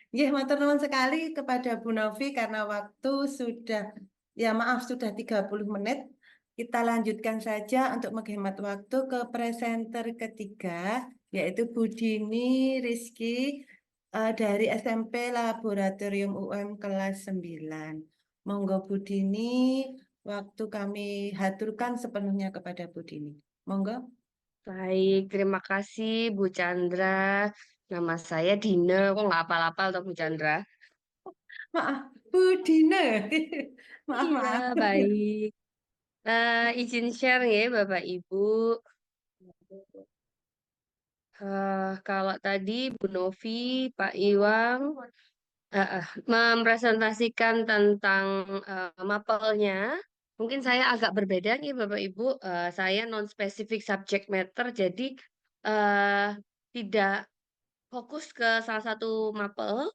Nggih, matur nuwun sekali kepada Bu Novi karena waktu sudah, ya maaf, sudah 30 menit. Kita lanjutkan saja untuk menghemat waktu ke presenter ketiga, yaitu Bu Dini Rizky dari SMP Laboratorium UM kelas 9. Monggo Bu Dini, waktu kami haturkan sepenuhnya kepada Bu Dini. Monggo. Baik, terima kasih Bu Chandra. Nama saya Dina. Kok nggak apal-apal toh Bu Chandra? Maaf, Bu Dina. Maaf, Iya, maaf. baik. Izin share ya Bapak Ibu. Kalau tadi Bu Novi, Pak Iwang mempresentasikan tentang mapelnya, mungkin saya agak berbeda nih Bapak Ibu. Saya non-specific subject matter, jadi eh, tidak fokus ke salah satu mapel.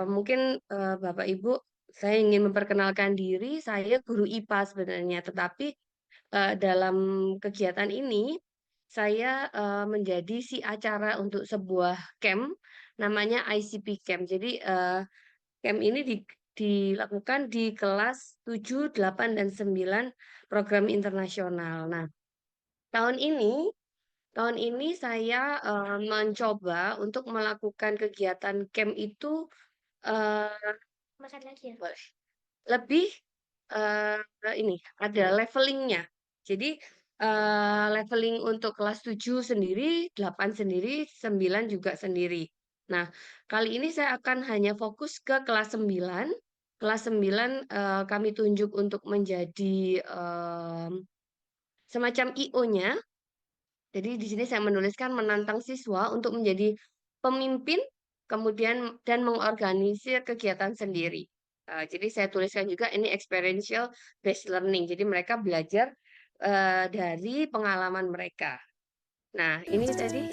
Mungkin Bapak Ibu, saya ingin memperkenalkan diri, saya guru IPA sebenarnya, tetapi dalam kegiatan ini saya menjadi si acara untuk sebuah camp namanya ICP Camp. Jadi camp ini dilakukan di kelas 7, 8, dan 9 program internasional. Nah, tahun ini tahun ini saya mencoba untuk melakukan kegiatan camp itu makan lagi ya? Boleh. Lebih ini ada levelingnya. Jadi leveling untuk kelas 7 sendiri, 8 sendiri, 9 juga sendiri. Nah, kali ini saya akan hanya fokus ke kelas 9. Kelas 9 kami tunjuk untuk menjadi semacam IO-nya. Jadi di sini saya menuliskan menantang siswa untuk menjadi pemimpin, kemudian dan mengorganisir kegiatan sendiri. Jadi saya tuliskan juga ini experiential based learning. Jadi mereka belajar dari pengalaman mereka. Nah, ini tadi.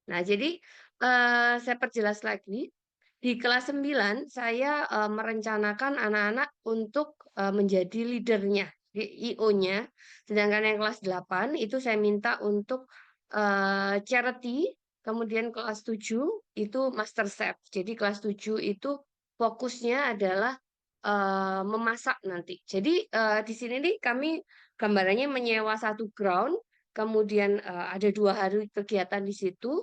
Nah, jadi saya perjelas lagi. Di kelas 9 saya merencanakan anak-anak untuk menjadi leadernya, di IO-nya. Sedangkan yang kelas 8 itu saya minta untuk charity, kemudian kelas 7 itu master chef. Jadi kelas 7 itu fokusnya adalah memasak nanti. Jadi di sini nih kami gambarannya menyewa satu ground, kemudian ada 2 hari kegiatan di situ.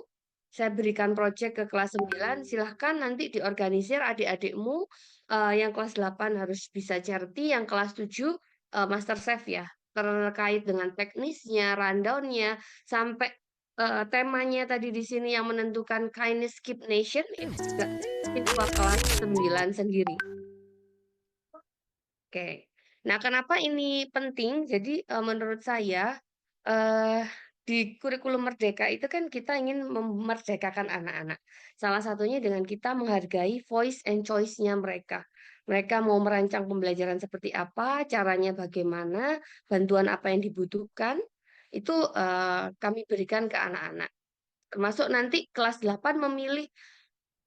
Saya berikan proyek ke kelas 9, silahkan nanti diorganisir adik-adikmu. Yang kelas 8 harus bisa charity, yang kelas 7 master chef ya. Terkait dengan teknisnya, rundown-nya, sampai temanya tadi di sini yang menentukan kindness keep nation, itu juga siswa kelas 9 sendiri. Oke. Nah, kenapa ini penting? Jadi menurut saya di kurikulum Merdeka itu kan kita ingin memerdekakan anak-anak. Salah satunya dengan kita menghargai voice and choice-nya mereka. Mereka mau merancang pembelajaran seperti apa, caranya bagaimana, bantuan apa yang dibutuhkan, itu kami berikan ke anak-anak. Termasuk nanti kelas 8 memilih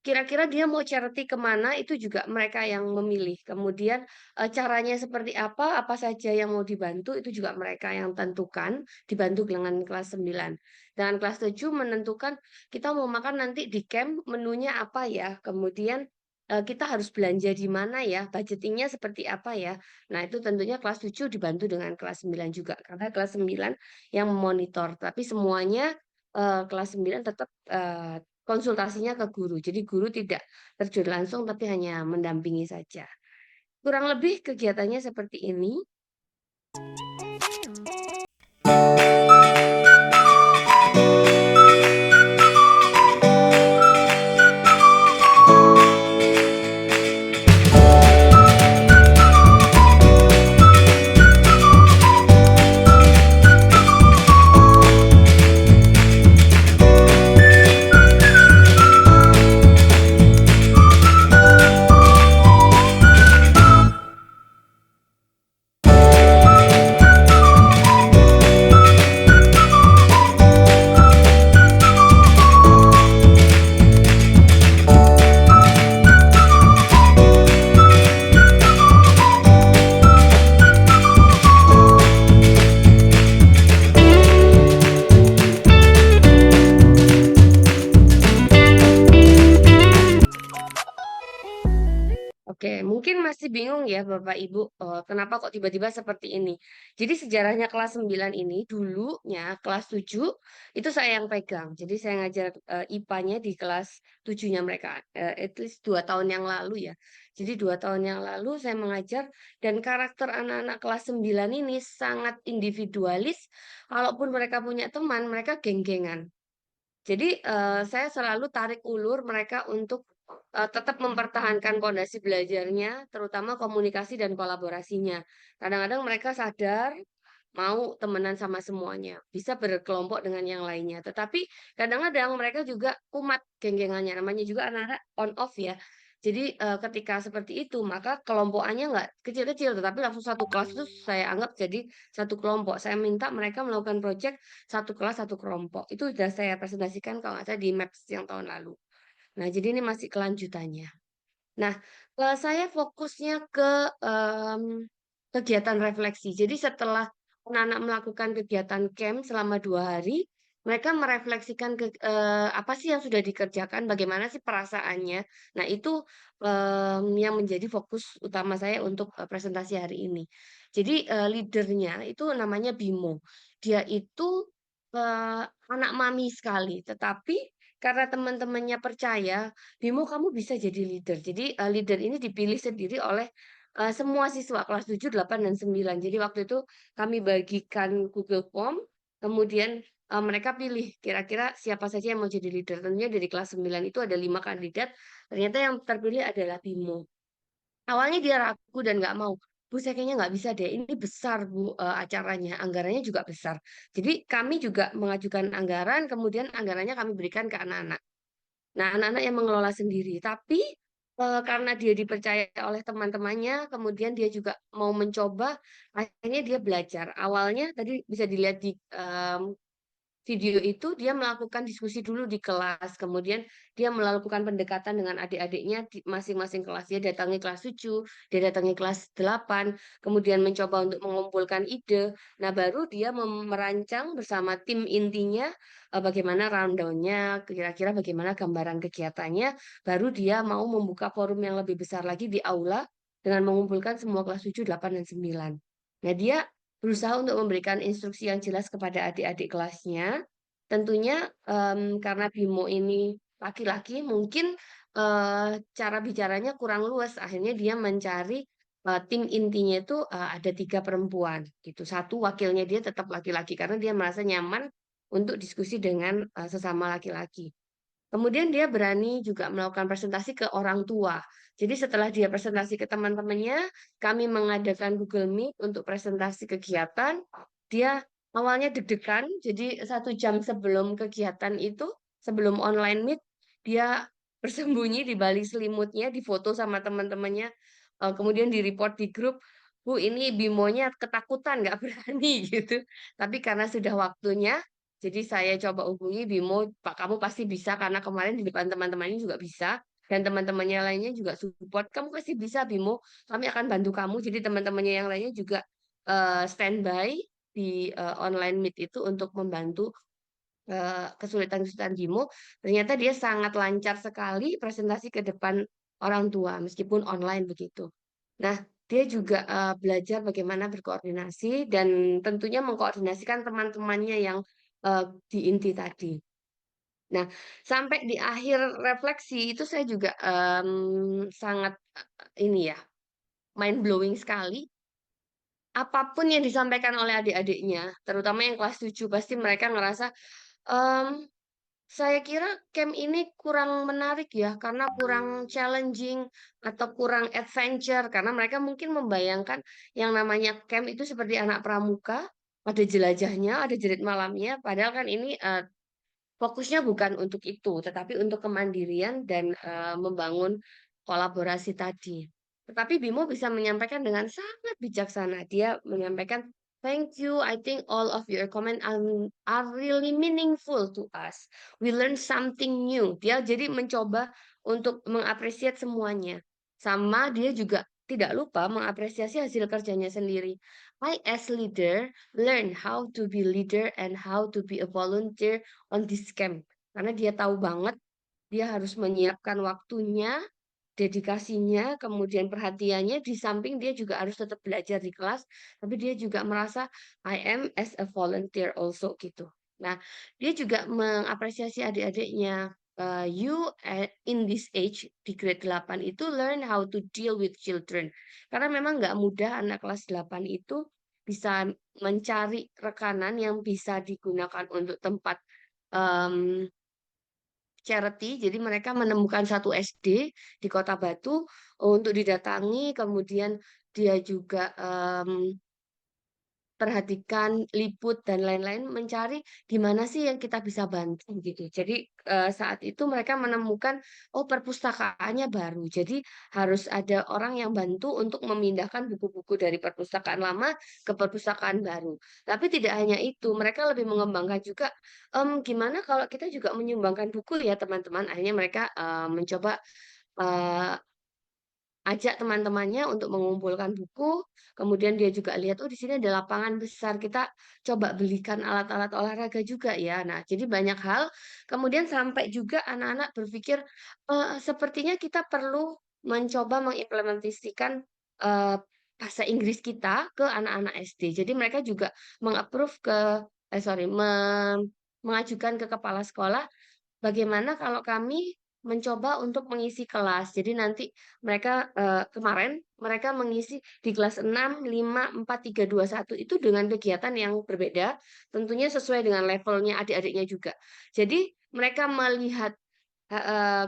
kira-kira dia mau charity kemana, itu juga mereka yang memilih. Kemudian caranya seperti apa saja yang mau dibantu, itu juga mereka yang tentukan, dibantu dengan kelas 9. Dengan kelas 7 menentukan kita mau makan nanti di camp, menunya apa ya, kemudian kita harus belanja di mana ya, budgetingnya seperti apa ya. Nah, itu tentunya kelas 7 dibantu dengan kelas 9 juga, karena kelas 9 yang memonitor. Tapi semuanya kelas 9 tetap konsultasinya ke guru. Jadi guru tidak terjun langsung tapi hanya mendampingi saja. Kurang lebih kegiatannya seperti ini. Oke, mungkin masih bingung ya Bapak Ibu, kenapa kok tiba-tiba seperti ini. Jadi sejarahnya kelas 9 ini, dulunya kelas 7 itu saya yang pegang. Jadi saya ngajar, IPA-nya di kelas 7-nya mereka, at least 2 tahun yang lalu ya. Jadi 2 tahun yang lalu saya mengajar dan karakter anak-anak kelas 9 ini sangat individualis, kalaupun mereka punya teman, mereka geng-gengan. Jadi, saya selalu tarik ulur mereka untuk, tetap mempertahankan pondasi belajarnya, terutama komunikasi dan kolaborasinya. Kadang-kadang mereka sadar, mau temenan sama semuanya, bisa berkelompok dengan yang lainnya. Tetapi kadang-kadang mereka juga kumat geng-gengannya, namanya juga anak-anak on off ya. Jadi, ketika seperti itu, maka kelompokannya nggak kecil-kecil, tetapi langsung satu kelas itu saya anggap jadi satu kelompok. Saya minta mereka melakukan project satu kelas, satu kelompok. Itu sudah saya presentasikan kalau nggak salah di MAPS yang tahun lalu. Nah, jadi ini masih kelanjutannya. Nah, saya fokusnya ke, kegiatan refleksi. Jadi setelah anak-anak melakukan kegiatan camp selama 2 hari, mereka merefleksikan apa sih yang sudah dikerjakan, bagaimana sih perasaannya. Nah itu, yang menjadi fokus utama saya untuk, presentasi hari ini. Jadi, leader itu namanya Bimo. Dia itu, anak mami sekali, tetapi karena teman-temannya percaya, "Bimo kamu bisa jadi leader." Jadi, leader ini dipilih sendiri oleh, semua siswa kelas 7, 8, dan 9. Jadi waktu itu kami bagikan Google Form, kemudian, mereka pilih kira-kira siapa saja yang mau jadi leader. Tentunya dari kelas 9 itu ada 5 kandidat, ternyata yang terpilih adalah Bimo. Awalnya dia ragu dan nggak mau, "Bu, saya kayaknya nggak bisa deh, ini besar Bu, acaranya, anggarannya juga besar." Jadi kami juga mengajukan anggaran, kemudian anggarannya kami berikan ke anak-anak. Nah, anak-anak yang mengelola sendiri, tapi, karena dia dipercaya oleh teman-temannya, kemudian dia juga mau mencoba, akhirnya dia belajar. Awalnya tadi bisa dilihat di, video itu dia melakukan diskusi dulu di kelas, kemudian dia melakukan pendekatan dengan adik-adiknya di masing-masing kelas. Dia datangi kelas 7, dia datangi kelas 8, kemudian mencoba untuk mengumpulkan ide. Nah, baru dia merancang bersama tim intinya, bagaimana rundown-nya, kira-kira bagaimana gambaran kegiatannya, baru dia mau membuka forum yang lebih besar lagi di aula dengan mengumpulkan semua kelas 7, 8, dan 9. Nah, dia berusaha untuk memberikan instruksi yang jelas kepada adik-adik kelasnya. Tentunya, karena Bimo ini laki-laki mungkin, cara bicaranya kurang luas, akhirnya dia mencari, tim intinya itu, ada 3 perempuan gitu, satu wakilnya dia tetap laki-laki karena dia merasa nyaman untuk diskusi dengan, sesama laki-laki. Kemudian dia berani juga melakukan presentasi ke orang tua. Jadi setelah dia presentasi ke teman-temannya, kami mengadakan Google Meet untuk presentasi kegiatan. Dia awalnya deg-degan, jadi 1 jam sebelum kegiatan itu, sebelum online meet, dia bersembunyi di balik selimutnya, difoto sama teman-temannya, kemudian di-report di grup, "Bu, ini Bimonya ketakutan, nggak berani," gitu. Tapi karena sudah waktunya, jadi saya coba hubungi Bimo, "Pak, kamu pasti bisa karena kemarin di depan teman-temannya juga bisa dan teman-temannya lainnya juga support. Kamu pasti bisa Bimo, kami akan bantu kamu." Jadi teman-temannya yang lainnya juga, standby di, online meet itu untuk membantu, kesulitan-kesulitan Bimo. Ternyata dia sangat lancar sekali presentasi ke depan orang tua meskipun online begitu. Nah, dia juga, belajar bagaimana berkoordinasi dan tentunya mengkoordinasikan teman-temannya yang, di inti tadi. Nah, sampai di akhir refleksi itu saya juga, sangat, ini ya, mind blowing sekali, apapun yang disampaikan oleh adik-adiknya, terutama yang kelas 7 pasti mereka ngerasa, mmm saya kira camp ini kurang menarik ya, karena kurang challenging atau kurang adventure, karena mereka mungkin membayangkan yang namanya camp itu seperti anak pramuka, ada jelajahnya, ada jerit malamnya, padahal kan ini, fokusnya bukan untuk itu, tetapi untuk kemandirian dan, membangun kolaborasi tadi. Tetapi Bimo bisa menyampaikan dengan sangat bijaksana. Dia menyampaikan, "Thank you, I think all of your comment are really meaningful to us. We learn something new." Dia jadi mencoba untuk mengapresiasi semuanya. Sama dia juga tidak lupa mengapresiasi hasil kerjanya sendiri. "I as leader learn how to be leader and how to be a volunteer on this camp." Karena dia tahu banget dia harus menyiapkan waktunya, dedikasinya, kemudian perhatiannya, di samping dia juga harus tetap belajar di kelas, tapi dia juga merasa, "I am as a volunteer also," gitu. Nah, dia juga mengapresiasi adik-adiknya, "You in this age," di grade 8 itu, "learn how to deal with children." Karena memang nggak mudah anak kelas 8 itu bisa mencari rekanan yang bisa digunakan untuk tempat, mmm charity, jadi mereka menemukan satu SD di Kota Batu untuk didatangi, kemudian dia juga, perhatikan, liput, dan lain-lain, mencari di mana sih yang kita bisa bantu gitu. Jadi, saat itu mereka menemukan, oh perpustakaannya baru, jadi harus ada orang yang bantu untuk memindahkan buku-buku dari perpustakaan lama ke perpustakaan baru. Tapi tidak hanya itu, mereka lebih mengembangkan juga, gimana kalau kita juga menyumbangkan buku ya teman-teman. Akhirnya mereka, mencoba, eee ajak teman-temannya untuk mengumpulkan buku, kemudian dia juga lihat, "Oh, di sini ada lapangan besar, kita coba belikan alat-alat olahraga juga ya." Nah, jadi banyak hal, kemudian sampai juga anak-anak berpikir, sepertinya kita perlu mencoba mengimplementasikan, bahasa Inggris kita ke anak-anak SD. Jadi mereka juga meng-approve ke eh, sorry, mengajukan ke kepala sekolah, bagaimana kalau kami mencoba untuk mengisi kelas? Jadi nanti mereka, kemarin mereka mengisi di kelas 6, 5, 4, 3, 2, 1 itu dengan kegiatan yang berbeda, tentunya sesuai dengan levelnya adik-adiknya juga. Jadi mereka melihat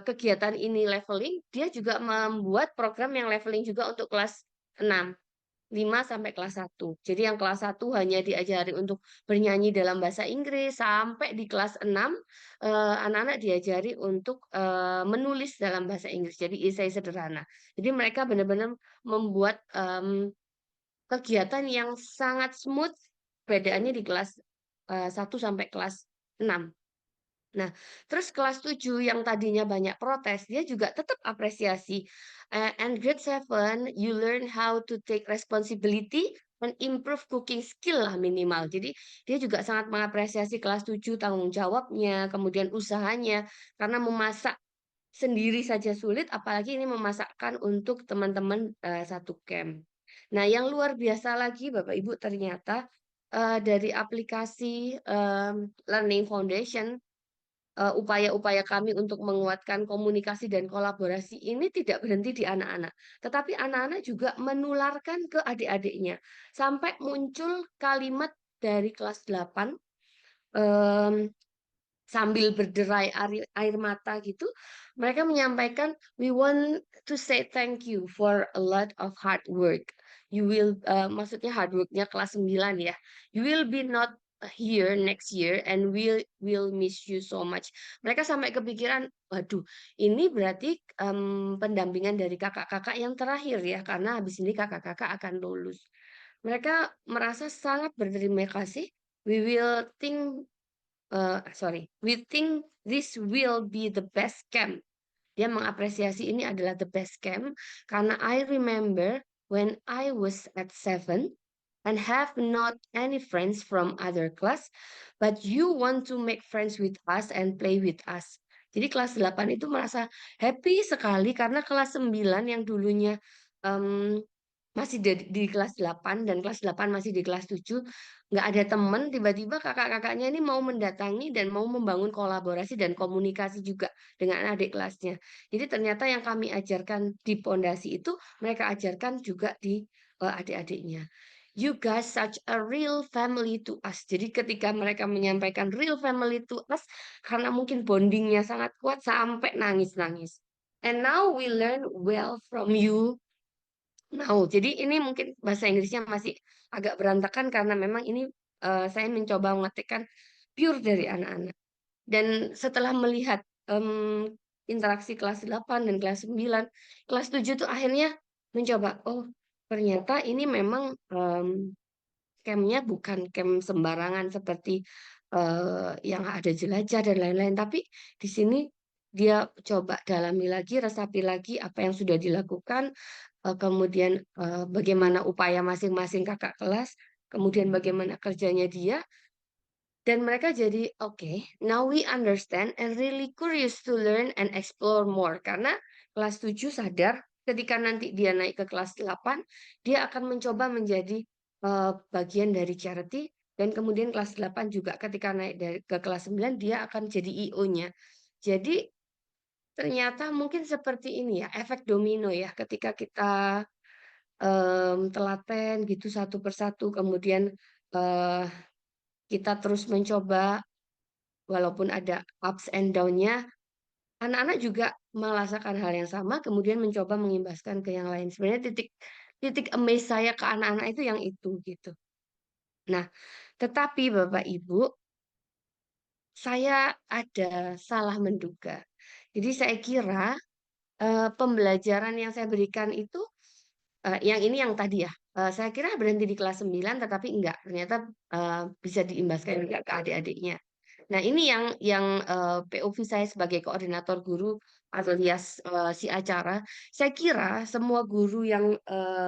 kegiatan ini leveling, dia juga membuat program yang leveling juga untuk kelas 6. 5 sampai kelas 1. Jadi yang kelas 1 hanya diajari untuk bernyanyi dalam bahasa Inggris, sampai di kelas 6 anak-anak diajari untuk, menulis dalam bahasa Inggris, jadi esai sederhana. Jadi mereka benar-benar membuat, kegiatan yang sangat smooth, bedaannya di kelas, 1 sampai kelas 6. Nah, terus kelas 7 yang tadinya banyak protes, dia juga tetap apresiasi. And grade 7, you learn how to take responsibility and improve cooking skill lah minimal. Jadi dia juga sangat mengapresiasi kelas 7 tanggung jawabnya, kemudian usahanya, karena memasak sendiri saja sulit, apalagi ini memasakkan untuk teman-teman, satu camp. Nah, yang luar biasa lagi Bapak Ibu ternyata, dari aplikasi, Learning Foundation, upaya-upaya kami untuk menguatkan komunikasi dan kolaborasi ini tidak berhenti di anak-anak, tetapi anak-anak juga menularkan ke adik-adiknya. Sampai muncul kalimat dari kelas 8, mmm, sambil berderai air mata gitu, mereka menyampaikan, "We want to say thank you for a lot of hard work. You will," maksudnya hard work-nya kelas 9 ya. "You will be not here next year and will miss you so much." Mereka sampai kepikiran, waduh, ini berarti, pendampingan dari kakak-kakak yang terakhir ya, karena habis ini kakak-kakak akan lulus. Mereka merasa sangat berterima kasih, "We will think," "we think this will be the best camp." Dia mengapresiasi ini adalah the best camp, karena I remember when I was at 7 and have not any friends from other class, but you want to make friends with us and play with us. Jadi kelas 8 itu merasa happy sekali karena kelas 9 yang dulunya, mmm, masih di kelas 8 dan kelas 8 masih di kelas 7, nggak ada temen, tiba-tiba kakak-kakaknya ini mau mendatangi dan mau membangun kolaborasi dan komunikasi juga dengan adik kelasnya. Jadi ternyata yang kami ajarkan di pondasi itu, mereka ajarkan juga di, adik-adiknya. You guys such a real family to us. Jadi ketika mereka menyampaikan real family to us, karena mungkin bondingnya sangat kuat sampai nangis-nangis. And now we learn well from you. Mau. Jadi ini mungkin bahasa Inggrisnya masih agak berantakan karena memang ini, saya mencoba mengetikkan pure dari anak-anak. Dan setelah melihat, interaksi kelas 8 dan kelas 9, kelas 7 tuh akhirnya mencoba, oh ternyata ini memang, camp-nya bukan camp sembarangan seperti, yang ada jelajah dan lain-lain, tapi di sini dia coba dalami lagi, resapi lagi apa yang sudah dilakukan, kemudian, bagaimana upaya masing-masing kakak kelas, kemudian bagaimana kerjanya dia, Dan mereka jadi, "Oke, now we understand and really curious to learn and explore more." Karena kelas 7 sadar ketika nanti dia naik ke kelas 8, dia akan mencoba menjadi, bagian dari charity, dan kemudian kelas 8 juga ketika naik ke kelas 9 dia akan jadi IO-nya. Jadi ternyata mungkin seperti ini ya, efek domino ya, ketika kita, telaten gitu satu persatu, kemudian, eee, kita terus mencoba walaupun ada ups and down-nya, anak-anak juga merasakan hal yang sama, kemudian mencoba mengimbaskan ke yang lain. Sebenarnya titik titik amaze saya ke anak-anak itu yang itu, gitu. Nah, tetapi Bapak Ibu, saya ada salah menduga. Jadi saya kira, pembelajaran yang saya berikan itu, yang ini yang tadi ya, saya kira berhenti di kelas 9 tetapi enggak, ternyata, bisa diimbaskan juga ke adik-adiknya. Nah ini yang POV saya sebagai koordinator guru alias, si acara, saya kira semua guru yang,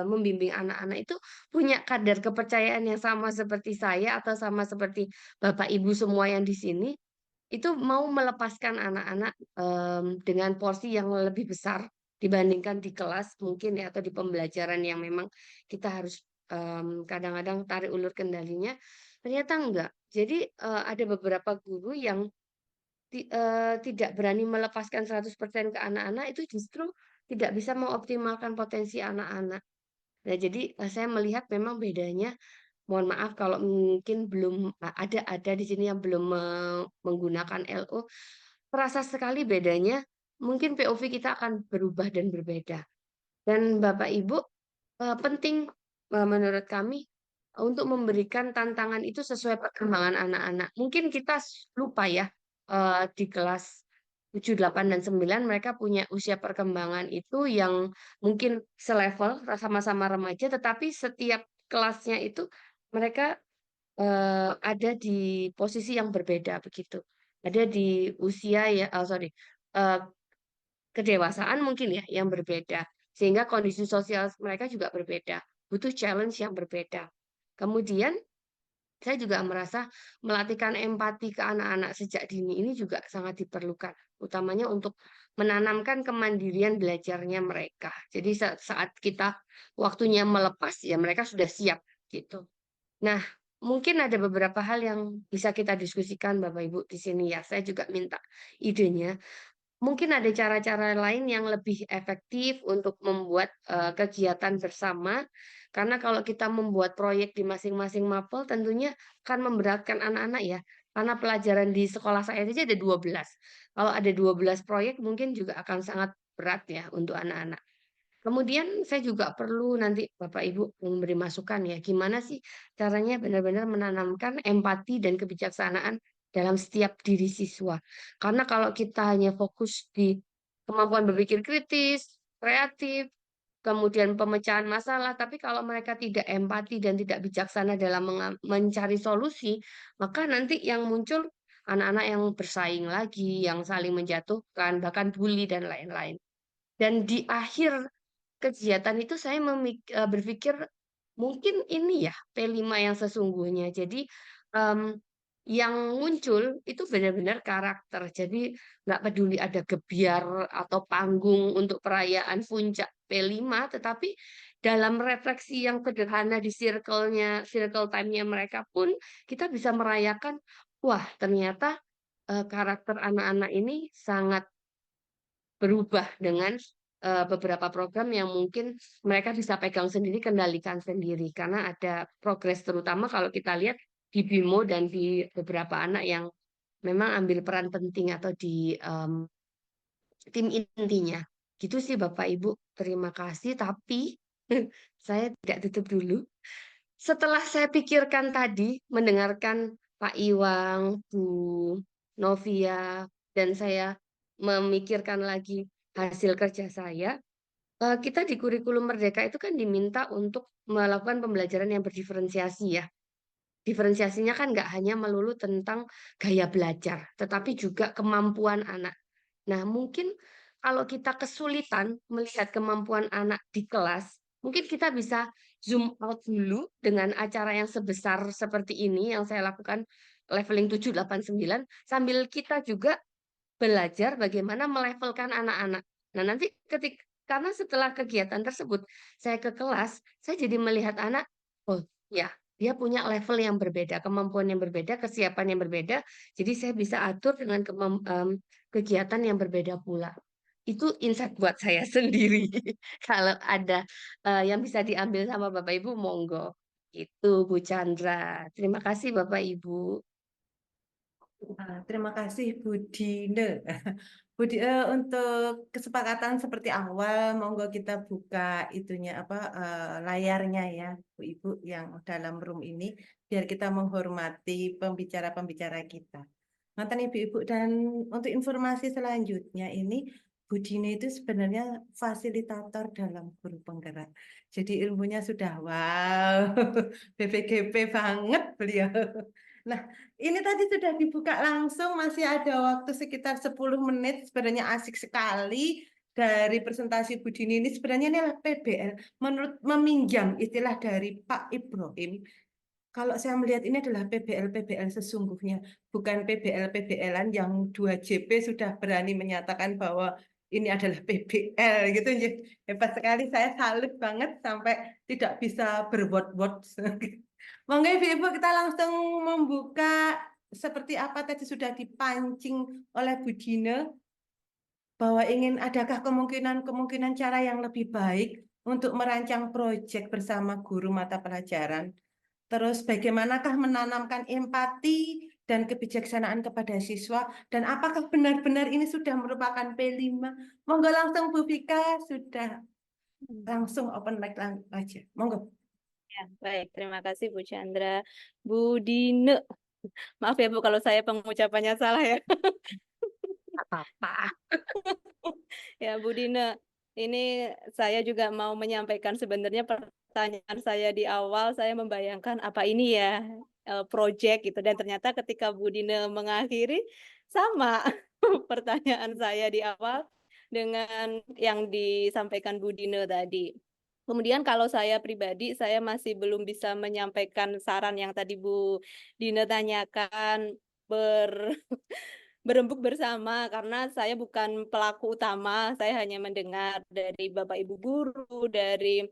membimbing anak-anak itu punya kadar kepercayaan yang sama seperti saya atau sama seperti Bapak Ibu semua yang di sini, itu mau melepaskan anak-anak, dengan porsi yang lebih besar dibandingkan di kelas mungkin ya, atau di pembelajaran yang memang kita harus, kadang-kadang tarik ulur kendalinya, ternyata enggak. Jadi, ada beberapa guru yang tidak berani melepaskan 100% ke anak-anak, itu justru tidak bisa mengoptimalkan potensi anak-anak. Nah, jadi, saya melihat memang bedanya. Mohon maaf kalau mungkin belum ada di sini yang belum menggunakan LO, terasa sekali bedanya, mungkin POV kita akan berubah dan berbeda. Dan Bapak Ibu, penting, menurut kami, untuk memberikan tantangan itu sesuai perkembangan anak-anak. Mungkin kita lupa ya, di kelas 7, 8, dan 9 mereka punya usia perkembangan itu yang mungkin selevel, sama-sama remaja, tetapi setiap kelasnya itu mereka, ada di posisi yang berbeda begitu. Ada di usia ya sorry, eee, kedewasaan mungkin ya yang berbeda, sehingga kondisi sosial mereka juga berbeda, butuh challenge yang berbeda. Kemudian saya juga merasa melatihkan empati ke anak-anak sejak dini ini juga sangat diperlukan, utamanya untuk menanamkan kemandirian belajarnya mereka. Jadi saat kita waktunya melepas, ya mereka sudah siap, gitu. Nah, mungkin ada beberapa hal yang bisa kita diskusikan Bapak Ibu di sini ya, saya juga minta idenya. Mungkin ada cara-cara lain yang lebih efektif untuk membuat, kegiatan bersama, karena kalau kita membuat proyek di masing-masing mapel tentunya akan memberatkan anak-anak ya, karena pelajaran di sekolah saya saja ada 12. Kalau ada 12 proyek mungkin juga akan sangat berat ya untuk anak-anak. Kemudian saya juga perlu nanti Bapak Ibu memberi masukan ya, gimana sih caranya benar-benar menanamkan empati dan kebijaksanaan dalam setiap diri siswa. Karena kalau kita hanya fokus di kemampuan berpikir kritis, kreatif, kemudian pemecahan masalah, tapi kalau mereka tidak empati dan tidak bijaksana dalam mencari solusi, maka nanti yang muncul anak-anak yang bersaing lagi, yang saling menjatuhkan, bahkan bully dan lain-lain. Dan di akhir kegiatan itu saya berpikir, mungkin ini ya P5 yang sesungguhnya. Jadi, mmm, yang muncul itu benar-benar karakter. Jadi nggak peduli ada gebyar atau panggung untuk perayaan puncak P5, tetapi dalam refleksi yang sederhana di circle time-nya mereka pun, kita bisa merayakan, wah ternyata, karakter anak-anak ini sangat berubah dengan, beberapa program yang mungkin mereka bisa pegang sendiri, kendalikan sendiri. Karena ada progres terutama kalau kita lihat di BIMO dan di beberapa anak yang memang ambil peran penting atau di, tim intinya. Gitu sih Bapak Ibu, terima kasih. Tapi saya tidak tutup dulu. Setelah saya pikirkan tadi, mendengarkan Pak Iwang, Bu Novia, dan saya memikirkan lagi hasil kerja saya, kita di kurikulum Merdeka itu kan diminta untuk melakukan pembelajaran yang berdiferensiasi ya. Diferensiasinya kan nggak hanya melulu tentang gaya belajar, tetapi juga kemampuan anak. Nah, mungkin kalau kita kesulitan melihat kemampuan anak di kelas, mungkin kita bisa zoom out dulu dengan acara yang sebesar seperti ini yang saya lakukan, leveling 7, 8, 9 sambil kita juga belajar bagaimana melevelkan anak-anak. Nah, nanti karena setelah kegiatan tersebut saya ke kelas, saya jadi melihat anak, oh ya, dia punya level yang berbeda, kemampuan yang berbeda, kesiapan yang berbeda. Jadi saya bisa atur dengan kegiatan yang berbeda pula. Itu insight buat saya sendiri. Kalau ada yang bisa diambil sama Bapak Ibu, monggo. Itu Bu Chandra. Terima kasih Bapak Ibu. Terima kasih Bu Dine. Untuk kesepakatan seperti awal, monggo kita buka itunya apa layarnya ya, Bu Ibu yang dalam room ini, biar kita menghormati pembicara-pembicara kita. Mantan Ibu-Ibu dan untuk informasi selanjutnya ini, Bu Dine itu sebenarnya fasilitator dalam guru penggerak. Jadi ilmunya sudah wow, BPGP banget beliau. Nah, ini tadi sudah dibuka langsung, masih ada waktu sekitar 10 menit. Sebenarnya asik sekali dari presentasi Bu Dini ini. Sebenarnya ini adalah PBL. Menurut meminjam istilah dari Pak Ibrahim, kalau saya melihat ini adalah PBL-PBL sesungguhnya, bukan PBL-PBL-an yang 2JP sudah berani menyatakan bahwa ini adalah PBL gitu. Hebat sekali, saya salut banget sampai tidak bisa berword-word. Monggo Ibu-Ibu kita langsung membuka seperti apa tadi sudah dipancing oleh Bu Dina bahwa ingin adakah kemungkinan-kemungkinan cara yang lebih baik untuk merancang proyek bersama guru mata pelajaran. Terus bagaimanakah menanamkan empati dan kebijaksanaan kepada siswa dan apakah benar-benar ini sudah merupakan P5? Monggo langsung Bu Vika sudah langsung open mic aja. Monggo. Ya, baik, terima kasih Bu Chandra. Bu Dine, maaf ya Bu kalau saya pengucapannya salah ya. Apa-apa. Ya Bu Dine, ini saya juga mau menyampaikan sebenarnya pertanyaan saya di awal, saya membayangkan apa ini ya project gitu. Dan ternyata ketika Bu Dine mengakhiri, sama pertanyaan saya di awal dengan yang disampaikan Bu Dine tadi. Kemudian kalau saya pribadi, saya masih belum bisa menyampaikan saran yang tadi Bu Dina tanyakan berembuk bersama karena saya bukan pelaku utama, saya hanya mendengar dari Bapak Ibu guru, dari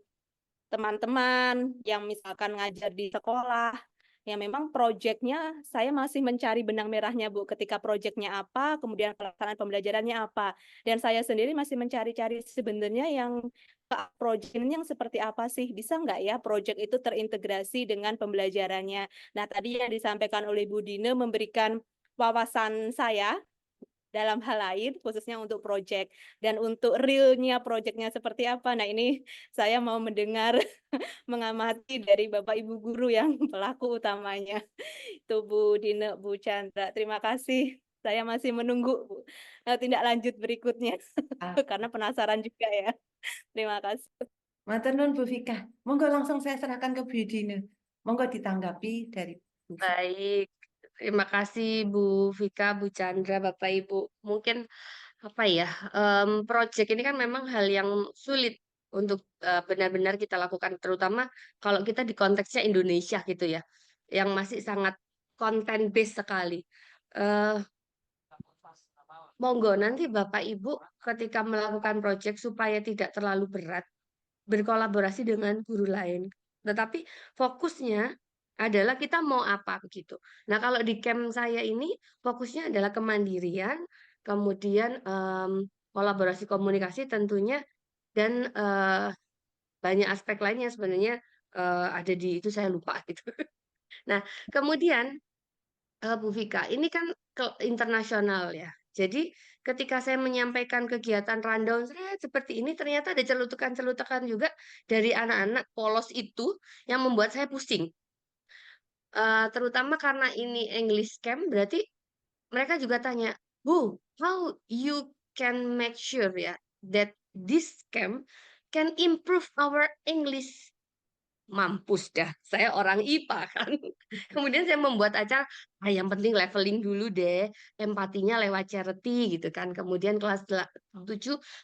teman-teman yang misalkan ngajar di sekolah, yang memang proyeknya saya masih mencari benang merahnya Bu, ketika proyeknya apa, kemudian pelaksanaan pembelajarannya apa. Dan saya sendiri masih mencari-cari sebenarnya yang proyek ini yang seperti apa sih? Bisa nggak ya proyek itu terintegrasi dengan pembelajarannya? Nah, tadi yang disampaikan oleh Bu Dine memberikan wawasan saya dalam hal lain, khususnya untuk proyek. Dan untuk realnya proyeknya seperti apa? Nah, ini saya mau mendengar, mengamati dari Bapak Ibu guru yang pelaku utamanya. Itu Bu Dine, Bu Chandra. Terima kasih. Saya masih menunggu Bu, tindak lanjut berikutnya. Karena penasaran juga ya. Terima kasih. Matur nuwun Bu Vika. Monggo langsung saya serahkan ke Bu Dina. Monggo ditanggapi dari Bu Vika. Baik, terima kasih Bu Vika, Bu Chandra, Bapak Ibu. Mungkin apa ya, proyek ini kan memang hal yang sulit untuk benar-benar kita lakukan, terutama kalau kita di konteksnya Indonesia gitu ya, yang masih sangat content based sekali. Eh, Monggo nanti Bapak Ibu ketika melakukan proyek supaya tidak terlalu berat, berkolaborasi dengan guru lain. Tetapi fokusnya adalah kita mau apa begitu. Nah, kalau di camp saya ini fokusnya adalah kemandirian, kemudian kolaborasi komunikasi tentunya dan banyak aspek lainnya sebenarnya ada di itu saya lupa gitu. Nah, kemudian Bu Vika, ini kan ke internasional ya. Jadi ketika saya menyampaikan kegiatan rundown seperti ini, ternyata ada celutukan-celutukan juga dari anak-anak polos itu yang membuat saya pusing. Terutama karena ini English Camp, berarti mereka juga tanya, Bu, how you can make sure ya that this camp can improve our English. Mampus dah, saya orang IPA kan. Kemudian saya membuat acara, yang penting leveling dulu deh, empatinya lewat charity gitu kan. Kemudian kelas 7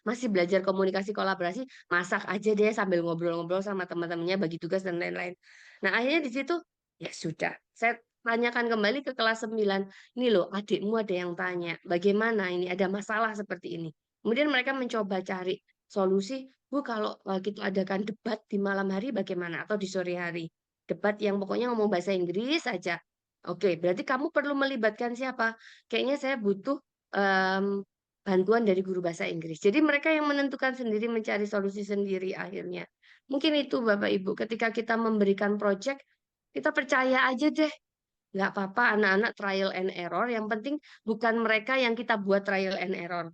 masih belajar komunikasi kolaborasi, masak aja deh sambil ngobrol-ngobrol sama teman-temannya, bagi tugas dan lain-lain. Nah, akhirnya di situ ya sudah, saya tanyakan kembali ke kelas 9. Ini loh, adikmu ada yang tanya, bagaimana ini ada masalah seperti ini. Kemudian mereka mencoba cari solusi, Bu, kalau kita adakan debat di malam hari bagaimana? Atau di sore hari. Debat yang pokoknya ngomong bahasa Inggris saja. Oke, berarti kamu perlu melibatkan siapa? Kayaknya saya butuh bantuan dari guru bahasa Inggris. Jadi mereka yang menentukan sendiri, mencari solusi sendiri akhirnya. Mungkin itu Bapak Ibu, ketika kita memberikan project, kita percaya aja deh. Nggak apa-apa anak-anak trial and error, yang penting bukan mereka yang kita buat trial and error.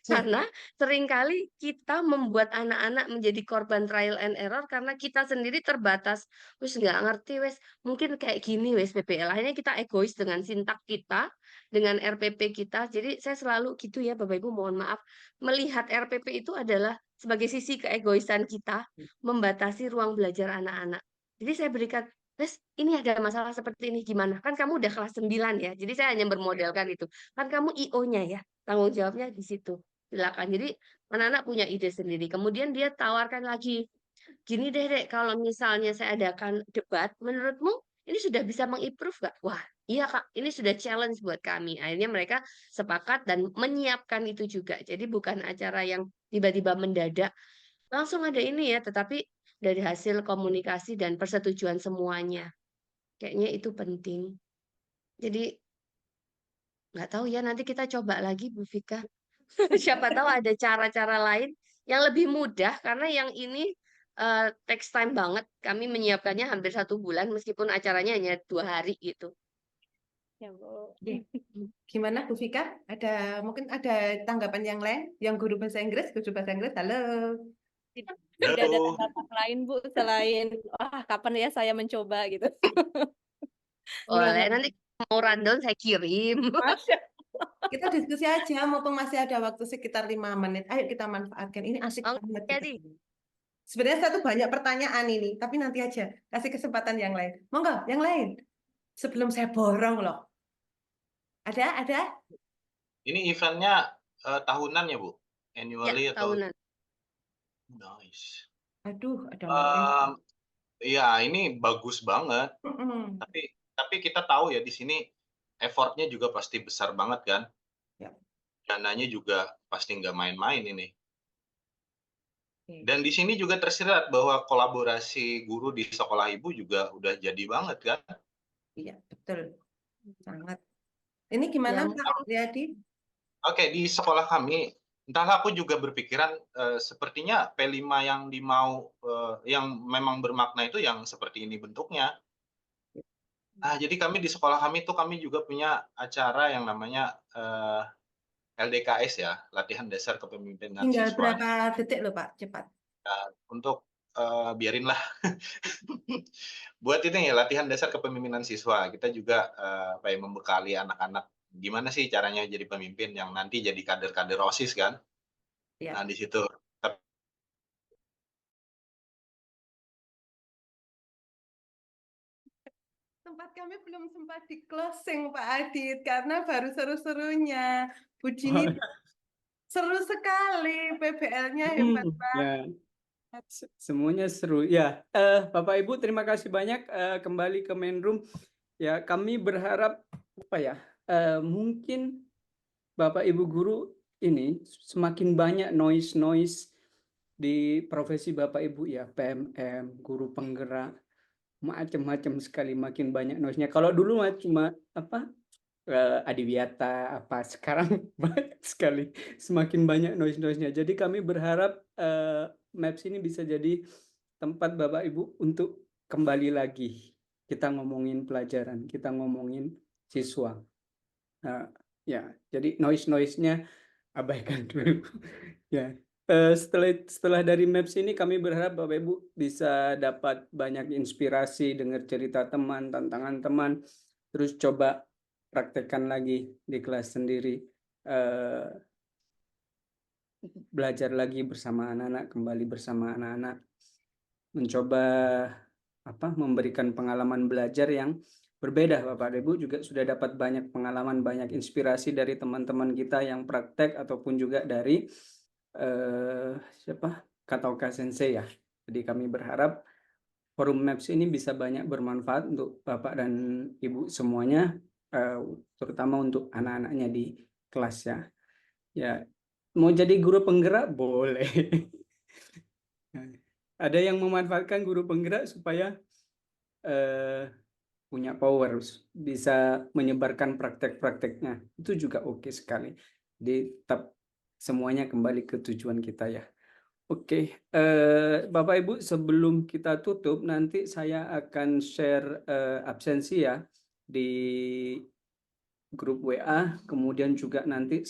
Karena seringkali kita membuat anak-anak menjadi korban trial and error karena kita sendiri terbatas. Wes nggak ngerti wes, mungkin kayak gini wes PBL. Akhirnya kita egois dengan sintak kita, dengan RPP kita. Jadi saya selalu gitu ya Bapak Ibu, mohon maaf. Melihat RPP itu adalah sebagai sisi keegoisan kita, membatasi ruang belajar anak-anak. Jadi saya berikan, Wes, ini ada masalah seperti ini gimana? Kan kamu udah kelas 9 ya. Jadi saya hanya bermodalkan itu. Kan kamu IO-nya ya. Tanggung jawabnya di situ. Silakan. Jadi anak-anak punya ide sendiri. Kemudian dia tawarkan lagi. Gini deh, Dek, kalau misalnya saya adakan debat, menurutmu ini sudah bisa mengimprove nggak? Wah, iya Kak, ini sudah challenge buat kami. Akhirnya mereka sepakat dan menyiapkan itu juga. Jadi bukan acara yang tiba-tiba mendadak. Langsung ada ini ya, tetapi dari hasil komunikasi dan persetujuan semuanya. Kayaknya itu penting. Jadi nggak tahu ya, nanti kita coba lagi Bu Vika. Siapa tahu ada cara-cara lain yang lebih mudah, karena yang ini takes time banget. Kami menyiapkannya hampir 1 bulan, meskipun acaranya hanya 2 hari gitu. Ya, Bu. Oke. Gimana Bu Vika? Mungkin ada tanggapan yang lain? Yang guru bahasa Inggris, halo. Tidak ada Halo. tanggapan lain, Bu, selain wah kapan ya saya mencoba gitu. Oleh nanti mau rundown saya kirim. Masya. Kita diskusi aja, mumpung masih ada waktu sekitar 5 menit. Ayo kita manfaatkan. Ini asik Oke, banget. jadi. Sebenarnya satu banyak pertanyaan ini, tapi nanti aja kasih kesempatan yang lain. Monggo, yang lain. Sebelum saya borong loh. Ada? Ini eventnya tahunan ya, Bu? Annually Ya, atau? tahunan. Nice. Aduh, ada Ya, ini bagus banget. Tapi kita tahu ya di sini effortnya juga pasti besar banget kan? Ya. Dananya juga pasti nggak main-main ini. Oke. Dan di sini juga tersirat bahwa kolaborasi guru di sekolah ibu juga udah jadi banget kan? Iya, betul. Sangat. Ini gimana Ya, Pak Riyadi? Oke, di sekolah kami, entahlah aku juga berpikiran sepertinya P5 yang yang memang bermakna itu yang seperti ini bentuknya. Nah, jadi kami di sekolah kami tuh kami juga punya acara yang namanya LDKS ya, latihan dasar kepemimpinan Tinggal siswa. berapa detik loh Pak, cepat. Untuk biarinlah. Buat itu ya latihan dasar kepemimpinan siswa. Kita juga membekali anak-anak gimana sih caranya jadi pemimpin yang nanti jadi kader-kader OSIS kan. Ya. Nah, di situ. Tempat kami belum sempat di closing Pak Adit karena baru seru-serunya. Bu Dini seru sekali, PBL-nya hebat banget. Ya, semuanya seru. Ya, Bapak Ibu terima kasih banyak kembali ke main room. Ya, kami berharap apa ya? Mungkin Bapak Ibu guru ini semakin banyak noise di profesi Bapak Ibu ya, PMM, guru penggerak, macam-macam sekali, makin banyak noise-nya. Kalau dulu cuma apa? Adiwiyata apa, sekarang banyak sekali, semakin banyak noise-nya. Jadi kami berharap Maps ini bisa jadi tempat Bapak Ibu untuk kembali lagi kita ngomongin pelajaran, kita ngomongin siswa. Ya, jadi noise-nya abaikan dulu. Ya, setelah dari Maps ini kami berharap Bapak Ibu bisa dapat banyak inspirasi, dengar cerita teman, tantangan teman, terus coba praktekkan lagi di kelas sendiri, belajar lagi bersama anak-anak, kembali bersama anak-anak, mencoba memberikan pengalaman belajar yang berbeda. Bapak Ibu juga sudah dapat banyak pengalaman, banyak inspirasi dari teman-teman kita yang praktek ataupun juga dari Kataoka Sensei ya. Jadi kami berharap Forum Maps ini bisa banyak bermanfaat untuk Bapak dan Ibu semuanya, terutama untuk anak-anaknya di kelas ya. Ya, mau jadi guru penggerak boleh. Ada yang memanfaatkan guru penggerak supaya punya power, bisa menyebarkan praktek-prakteknya. Itu juga oke sekali. Jadi tetap semuanya kembali ke tujuan kita ya. Oke, Bapak Ibu, sebelum kita tutup, nanti saya akan share absensi ya di grup WA, kemudian juga nanti